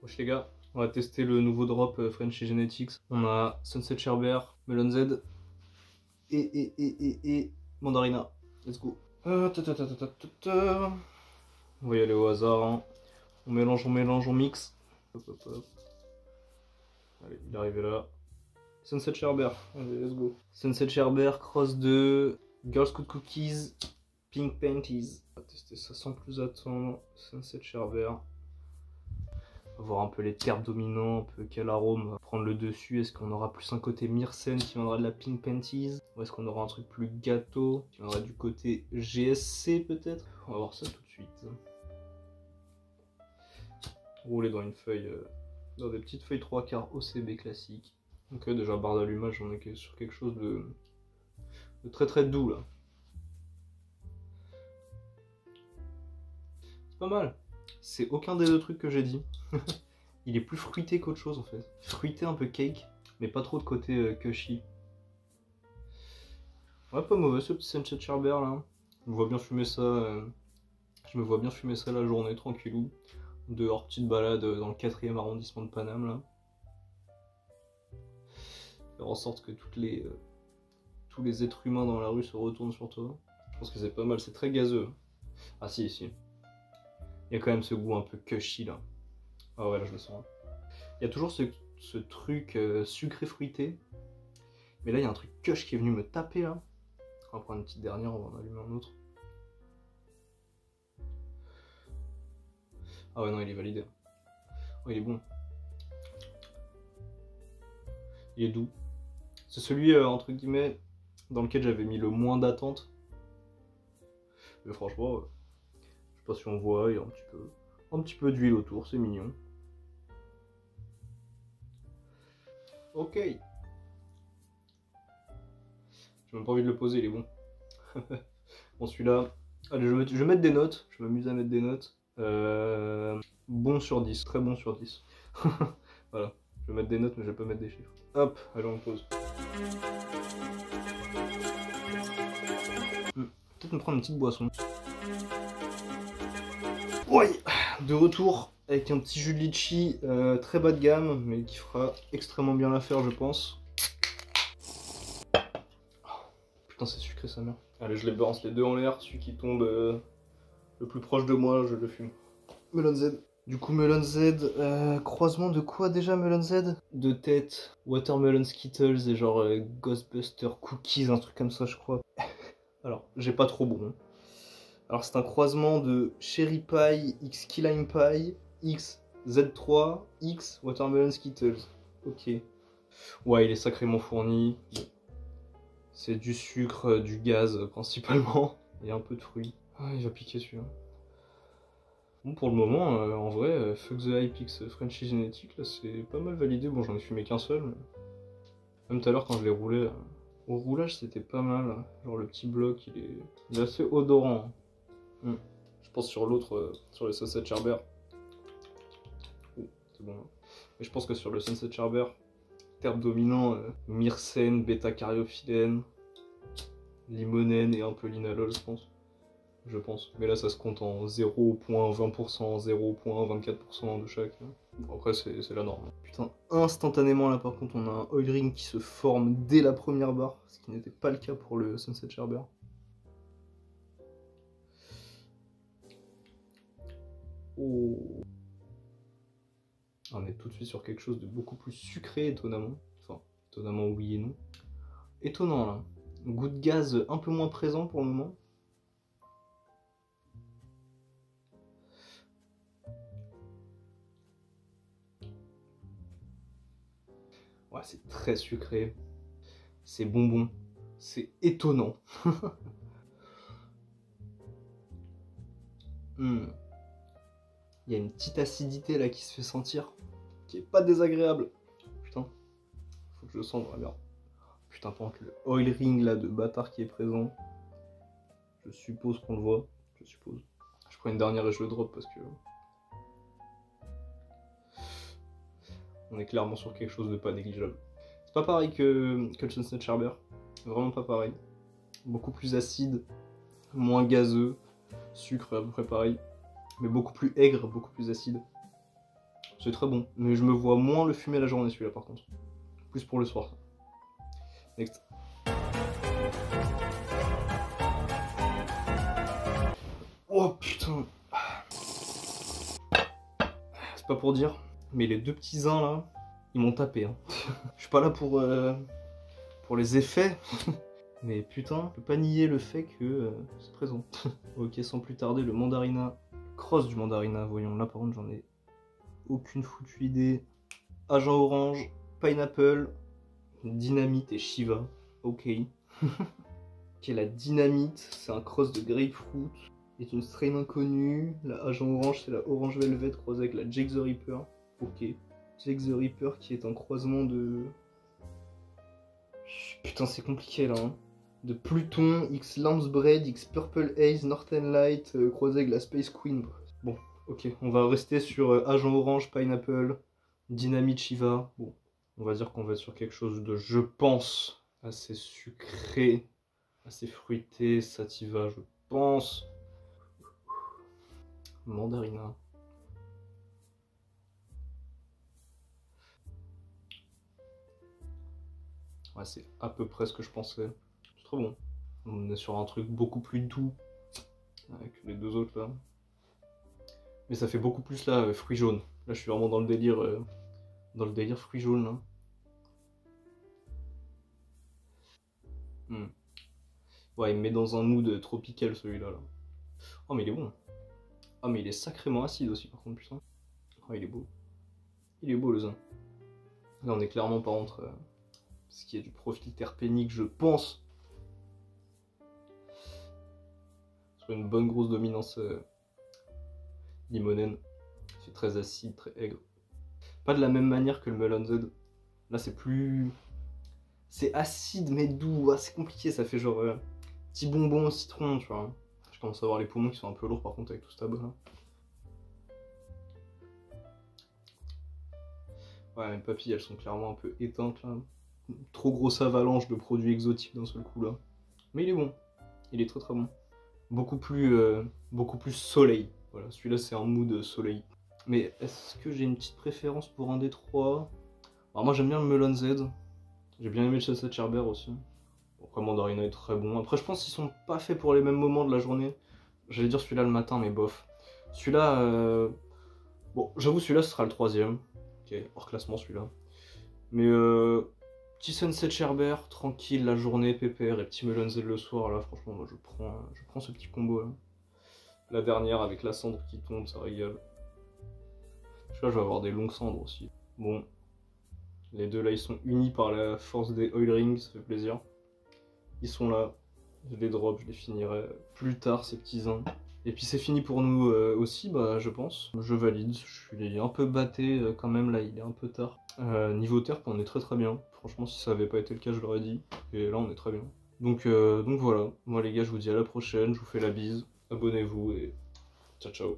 Wesh les gars, on va tester le nouveau drop Frenchy Genetics. On a Sunset Sherbert, Melon Z et Mandarina. Let's go. On va y aller au hasard. Hein. On mélange, on mixe. Hop, hop, hop. Allez, il est arrivé là. Sunset Sherbert, allez, let's go. Sunset Sherbert, cross de Girl Scout Cookies, Pink Panties. On va tester ça sans plus attendre. Sunset Sherbert. On va voir un peu les terpes dominants, un peu quel arôme va prendre le dessus. Est-ce qu'on aura plus un côté Myrcène qui viendra de la Pink Panties? Ou est-ce qu'on aura un truc plus gâteau qui viendra du côté GSC peut-être? On va voir ça tout de suite. Rouler dans une feuille, dans des petites feuilles 3/4 OCB classiques. Ok, déjà barre d'allumage, on est sur quelque chose de très très doux là. C'est pas mal. C'est aucun des deux trucs que j'ai dit. Il est plus fruité qu'autre chose en fait. Fruité un peu cake, mais pas trop de côté cushy. Ouais, pas mauvais ce petit Sunset Sherbert là. Je me vois bien fumer ça. Je me vois bien fumer ça la journée tranquillou. Dehors, petite balade dans le 4e arrondissement de Paname là. Faire en sorte que tous les êtres humains dans la rue se retournent sur toi. Je pense que c'est pas mal, c'est très gazeux. Ah si, si. Il y a quand même ce goût un peu cushy là. Ah ouais, là je le sens. Il y a toujours ce truc sucré fruité. Mais là il y a un truc cush qui est venu me taper là. On va prendre une petite dernière, on va en allumer un autre. Ah ouais non, il est validé. Oh, il est bon. Il est doux. C'est celui entre guillemets dans lequel j'avais mis le moins d'attente. Mais franchement, je sais pas si on voit, il y a un petit peu d'huile autour, c'est mignon. Ok. J'ai même pas envie de le poser, il est bon. Bon celui-là, allez je vais mettre des notes, je m'amuse à mettre des notes. Bon sur 10, très bon sur 10. Voilà, je vais mettre des notes mais je vais pas mettre des chiffres. Hop, allez on pose. Peut-être me prendre une petite boisson. Ouais, de retour avec un petit jus de litchi très bas de gamme, mais qui fera extrêmement bien l'affaire, je pense. Putain, c'est sucré sa mère. Allez, je les balance les deux en l'air. Celui qui tombe le plus proche de moi, je le fume. Melon Z. Du coup, Melon Z, croisement de quoi déjà, Melon Z? De tête, Watermelon Skittles et genre Ghostbuster Cookies, un truc comme ça, je crois. Alors, j'ai pas trop bon. Alors c'est un croisement de Cherry Pie, X Key Lime Pie, X Z3, X Watermelon Skittles. Ok. Ouais, il est sacrément fourni. C'est du sucre, du gaz principalement, et un peu de fruits. Ah, il va piquer celui-là. Bon, pour le moment, en vrai, Fuck the Hype X Frenchy Genetics, là c'est pas mal validé. Bon, j'en ai fumé qu'un seul. Mais... Même tout à l'heure, quand je l'ai roulé, au roulage c'était pas mal. Genre le petit bloc, il est assez odorant. Je pense sur l'autre, sur le Sunset Sherbert. Oh, c'est bon. Mais je pense que sur le Sunset Sherbert, terpe dominant, myrcène, bêta-caryophyllène, limonène et un peu linalol, je pense. Mais là, ça se compte en 0,20%, 0,24% de chaque. Bon, après, c'est la norme. Putain, instantanément, là, par contre, on a un oil ring qui se forme dès la première barre, ce qui n'était pas le cas pour le Sunset Sherbert. Oh. On est tout de suite sur quelque chose de beaucoup plus sucré, étonnamment. Enfin, étonnamment oui et non. Étonnant là. Goût de gaz un peu moins présent pour le moment. Ouais, c'est très sucré. C'est bonbon. C'est étonnant. Il y a une petite acidité là qui se fait sentir, qui est pas désagréable. Putain, faut que je le sente vraiment bien. Putain, par contre, le oil ring là de bâtard qui est présent, je suppose qu'on le voit. Je suppose. Je prends une dernière et je le drop parce que on est clairement sur quelque chose de pas négligeable. C'est pas pareil que le Sunset Sherbert, vraiment pas pareil. Beaucoup plus acide, moins gazeux, sucre à peu près pareil. Mais beaucoup plus aigre, beaucoup plus acide. C'est très bon. Mais je me vois moins le fumer la journée celui-là par contre. Plus pour le soir. Next. Oh putain. C'est pas pour dire, mais les deux petits uns là, ils m'ont tapé. Hein. Je suis pas là pour les effets. Mais putain, je peux pas nier le fait que c'est présent. Ok, sans plus tarder, le mandarina. Cross du mandarina, voyons. Là par contre, j'en ai aucune foutue idée. Agent orange, pineapple, dynamite et Shiva. Ok. Ok, la dynamite, c'est un cross de grapefruit. C'est une strain inconnue. La agent orange, c'est la orange velvet croisée avec la Jake the Ripper. Ok. Jake the Ripper qui est un croisement de... Putain, c'est compliqué là. Hein. De Pluton, X Lambsbread, X Purple Haze, Northern Light, croisé avec la Space Queen. Bon, ok, on va rester sur Agent Orange, Pineapple, Dynamite Shiva. Bon, on va dire qu'on va être sur quelque chose de, je pense, assez sucré, assez fruité, sativa, je pense. Mandarina. Ouais, c'est à peu près ce que je pensais. C'est trop bon. On est sur un truc beaucoup plus doux avec les deux autres là. Mais ça fait beaucoup plus là, fruits jaunes. Là, je suis vraiment dans le délire fruits jaunes là. Ouais, il me met dans un mood tropical celui-là. Là. Oh, mais il est bon. Ah, mais il est sacrément acide aussi par contre, putain. Oh, il est beau. Il est beau le zin. Là, on est clairement pas entre ce qui est du profil terpénique, je pense. Sur une bonne grosse dominance limonène. C'est très acide, très aigre. Pas de la même manière que le Melon Z. Là, c'est plus... C'est acide mais doux. Ah, c'est compliqué, ça fait genre... petit bonbon au citron, tu vois. Je commence à avoir les poumons qui sont un peu lourds par contre avec tout ce tabac là. Ouais, mes papilles, elles sont clairement un peu éteintes là. Trop grosse avalanche de produits exotiques d'un seul coup là. Mais il est bon. Il est très très bon. Beaucoup plus soleil. Voilà, celui-là c'est un mood soleil. Mais est-ce que j'ai une petite préférence pour un des trois? Alors moi j'aime bien le Melon Z. J'ai bien aimé le Chasset Sherbert aussi. Après Mandarina est très bon. Après je pense qu'ils sont pas faits pour les mêmes moments de la journée. J'allais dire celui-là le matin mais bof. Celui-là... Bon, j'avoue celui-là ce sera le troisième. Ok, hors classement celui-là. Mais petit Sunset Sherbert, tranquille la journée, pépère, et petit Melon Z le soir, là franchement moi je prends ce petit combo là. La dernière avec la cendre qui tombe, ça régale. Celui-là je vais avoir des longues cendres aussi. Bon, les deux là ils sont unis par la force des oil rings, ça fait plaisir. Ils sont là, je les drop, je les finirai plus tard ces petits uns. Et puis c'est fini pour nous aussi, bah je pense. Je valide, je suis un peu batté quand même là, il est un peu tard. Niveau terp, on est très très bien. Franchement, si ça avait pas été le cas, je l'aurais dit. Et là, on est très bien. Donc voilà, moi les gars, je vous dis à la prochaine, je vous fais la bise. Abonnez-vous et ciao ciao.